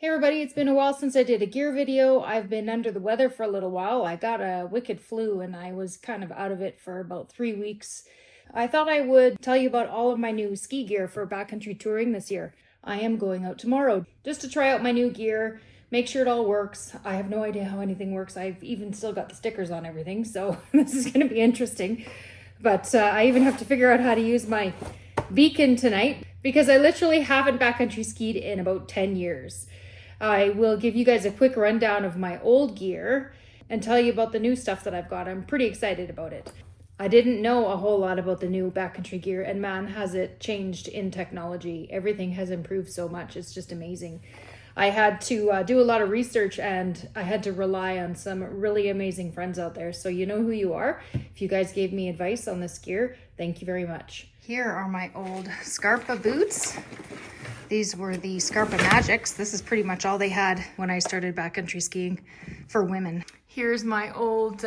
Hey everybody, it's been a while since I did a gear video. I've been under the weather for a little while. I got a wicked flu and I was kind of out of it for about 3 weeks. I thought I would tell you about all of my new ski gear for backcountry touring this year. I am going out tomorrow just to try out my new gear, make sure it all works. I have no idea how anything works. I've even still got the stickers on everything, so this is going to be interesting. But I even have to figure out how to use my beacon tonight because I literally haven't backcountry skied in about 10 years. I will give you guys a quick rundown of my old gear and tell you about the new stuff that I've got. I'm pretty excited about it. I didn't know a whole lot about the new backcountry gear, and man, has it changed in technology. Everything has improved so much. It's just amazing. I had to do a lot of research and I had to rely on some really amazing friends out there. So you know who you are. If you guys gave me advice on this gear, thank you very much. Here are my old Scarpa boots. These were the Scarpa Magics. This is pretty much all they had when I started backcountry skiing for women. Here's my old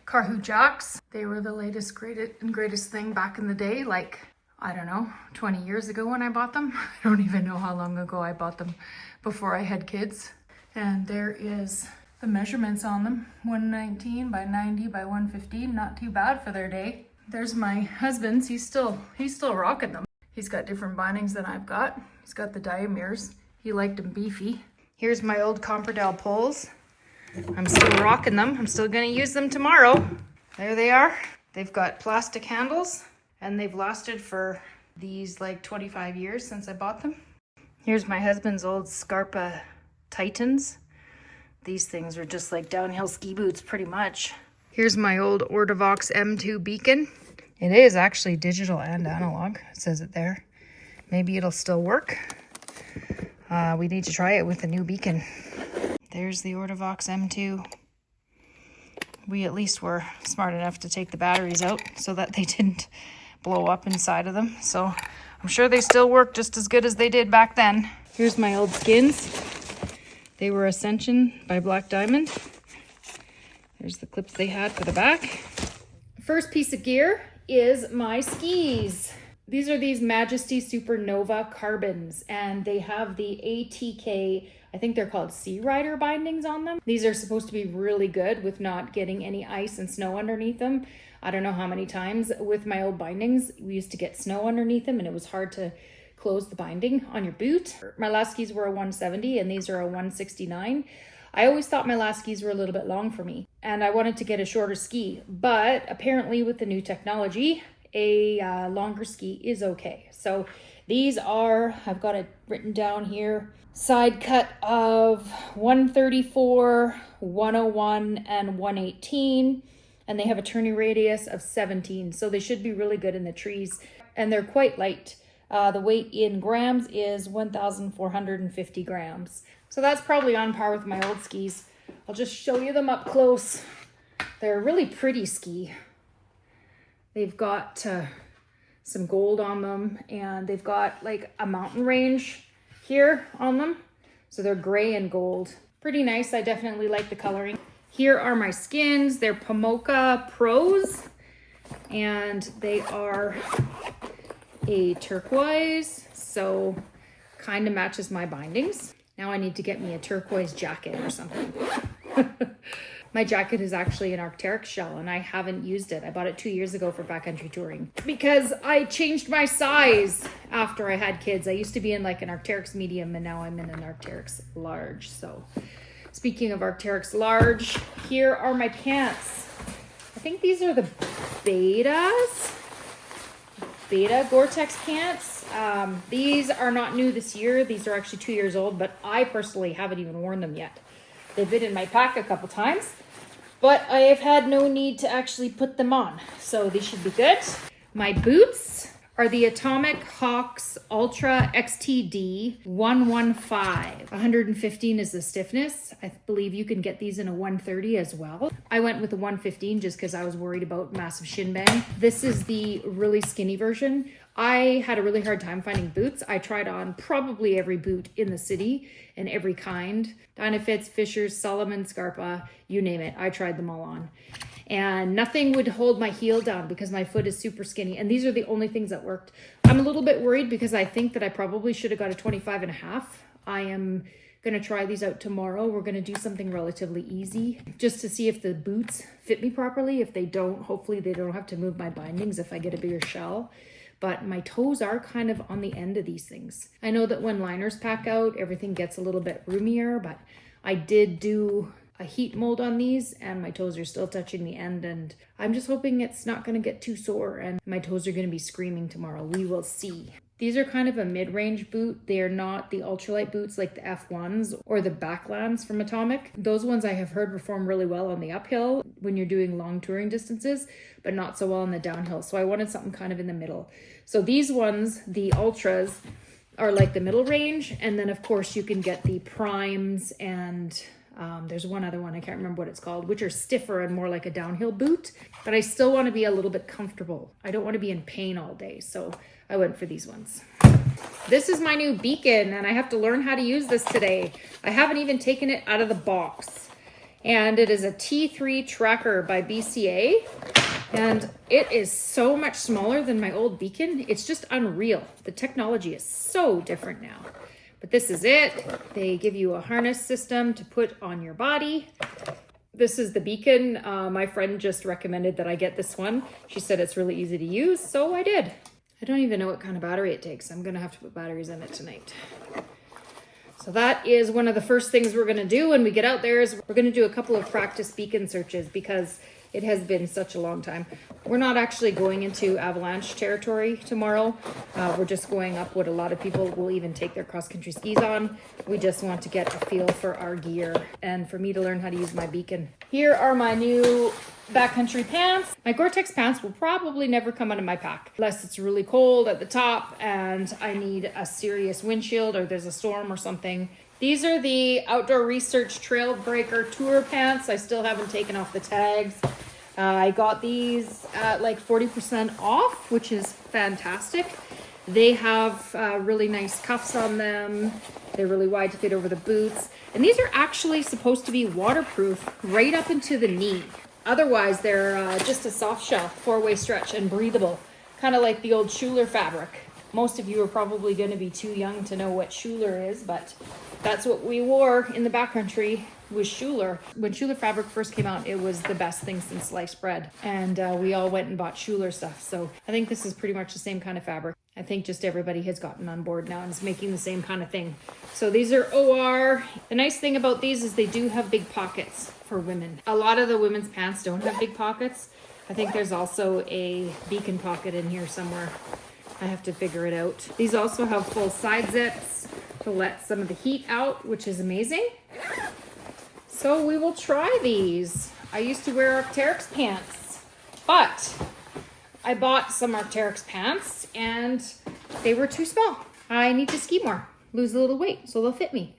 Carhu jocks. They were the latest, greatest thing back in the day, like, I don't know, 20 years ago when I bought them. I don't even know how long ago I bought them before I had kids. And there is the measurements on them, 119 by 90 by 115, not too bad for their day. There's my husband's, he's still rocking them. He's got different bindings than I've got. He's got the diameres. He liked them beefy. Here's my old Compradale poles. I'm still rocking them. I'm still gonna use them tomorrow. There they are. They've got plastic handles and they've lasted for these like 25 years since I bought them. Here's my husband's old Scarpa Titans. These things are just like downhill ski boots pretty much. Here's my old Ortovox M2 beacon. It is actually digital and analog. It says it there. Maybe it'll still work. We need to try it with the new beacon. There's the Ortovox M2. We at least were smart enough to take the batteries out so that they didn't blow up inside of them. So I'm sure they still work just as good as they did back then. Here's my old skins. They were Ascension by Black Diamond. There's the clips they had for the back. First piece of gear is my skis. These are these Majesty Supernova carbons, and they have the ATK, I think they're called Sea Rider bindings on them. These are supposed to be really good with not getting any ice and snow underneath them. I don't know how many times with my old bindings we used to get snow underneath them and it was hard to close the binding on your boot. My last skis were a 170 and these are a 169. I always thought my last skis were a little bit long for me and I wanted to get a shorter ski, but apparently with the new technology, a longer ski is okay. So these are, I've got it written down here, side cut of 134, 101, and 118, and they have a turning radius of 17. So they should be really good in the trees and they're quite light. The weight in grams is 1,450 grams. So that's probably on par with my old skis. I'll just show you them up close. They're a really pretty ski. They've got some gold on them and they've got like a mountain range here on them. So they're gray and gold. Pretty nice. I definitely like the coloring. Here are my skins. They're Pomoka Pros and they are a turquoise, so kind of matches my bindings. Now I need to get me a turquoise jacket or something. My jacket is actually an Arc'teryx shell and I haven't used it. I bought it 2 years ago for backcountry touring because I changed my size after I had kids. I used to be in like an Arc'teryx medium and now I'm in an Arc'teryx large. So speaking of Arc'teryx large, here are my pants. I think these are the Beta Gore-Tex pants. These are not new this year. These are actually 2 years old, but I personally haven't even worn them yet. They've been in my pack a couple times, but I have had no need to actually put them on. So these should be good. My boots are the Atomic Hawks Ultra XTD 115. 115 is the stiffness. I believe you can get these in a 130 as well. I went with the 115 just because I was worried about massive shin bang. This is the really skinny version. I had a really hard time finding boots. I tried on probably every boot in the city and every kind. Dynafits, Fishers, Salomon, Scarpa, you name it. I tried them all on. And nothing would hold my heel down because my foot is super skinny. And these are the only things that worked. I'm a little bit worried because I think that I probably should have got a 25 and a half. I am Gonna try these out tomorrow. We're gonna do something relatively easy just to see if the boots fit me properly. If they don't, hopefully they don't have to move my bindings if I get a bigger shell. But my toes are kind of on the end of these things. I know that when liners pack out, everything gets a little bit roomier, but I did do a heat mold on these and my toes are still touching the end, and I'm just hoping it's not going to get too sore and my toes are going to be screaming tomorrow. We will see. These are kind of a mid-range boot. They are not the ultralight boots like the F1s or the Backlands from Atomic. Those ones I have heard perform really well on the uphill when you're doing long touring distances, but not so well on the downhill. So I wanted something kind of in the middle. So these ones, the Ultras, are like the middle range. And then of course you can get the Primes and there's one other one, I can't remember what it's called, which are stiffer and more like a downhill boot, but I still want to be a little bit comfortable. I don't want to be in pain all day, so I went for these ones. This is my new beacon and I have to learn how to use this today. I haven't even taken it out of the box. And it is a T3 tracker by BCA. And it is so much smaller than my old beacon. It's just unreal. The technology is so different now. But this is it. They give you a harness system to put on your body. This is the beacon. My friend just recommended that I get this one. She said it's really easy to use, so I did. I don't even know what kind of battery it takes. I'm gonna have to put batteries in it tonight. So that is one of the first things we're gonna do when we get out there is we're gonna do a couple of practice beacon searches because it has been such a long time. We're not actually going into avalanche territory tomorrow. We're just going up what a lot of people will even take their cross-country skis on. We just want to get a feel for our gear and for me to learn how to use my beacon. Here are my new backcountry pants. My Gore-Tex pants will probably never come out of my pack unless it's really cold at the top and I need a serious windshield or there's a storm or something. These are the Outdoor Research Trailbreaker Tour pants. I still haven't taken off the tags. I got these at like 40% off, which is fantastic. They have really nice cuffs on them. They're really wide to fit over the boots. And these are actually supposed to be waterproof right up into the knee. Otherwise, they're just a soft shell, 4-way stretch and breathable, kind of like the old Schuler fabric. Most of you are probably going to be too young to know what Schuler is, but that's what we wore in the backcountry was Schuler. When Schuler fabric first came out, it was the best thing since sliced bread. And we all went and bought Schuler stuff. So I think this is pretty much the same kind of fabric. I think just everybody has gotten on board now and is making the same kind of thing. So these are OR. The nice thing about these is they do have big pockets for women. A lot of the women's pants don't have big pockets. I think there's also a beacon pocket in here somewhere. I have to figure it out. These also have full side zips to let some of the heat out, which is amazing. So we will try these. I used to wear Arc'teryx pants, but I bought some Arc'teryx pants and they were too small. I need to ski more, lose a little weight so they'll fit me.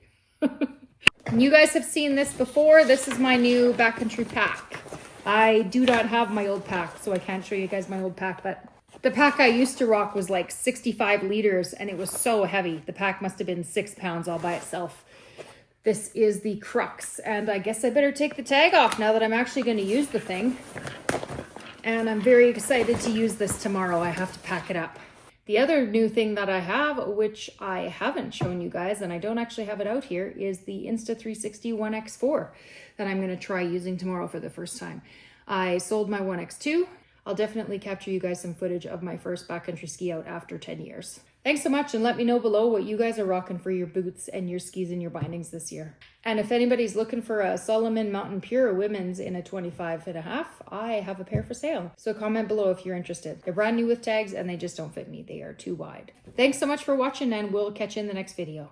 You guys have seen this before. This is my new backcountry pack. I do not have my old pack, so I can't show you guys my old pack, but the pack I used to rock was like 65 liters and it was so heavy. The pack must have been 6 pounds all by itself. This is the crux, and I guess I better take the tag off now that I'm actually going to use the thing. And I'm very excited to use this tomorrow. I have to pack it up. The other new thing that I have, which I haven't shown you guys, and I don't actually have it out here, is the Insta360 1X4 that I'm going to try using tomorrow for the first time. I sold my 1X2. I'll definitely capture you guys some footage of my first backcountry ski out after 10 years. Thanks so much, and let me know below what you guys are rocking for your boots and your skis and your bindings this year. And if anybody's looking for a Salomon Mountain Pure women's in a 25.5, I have a pair for sale. So comment below if you're interested. They're brand new with tags and they just don't fit me. They are too wide. Thanks so much for watching and we'll catch you in the next video.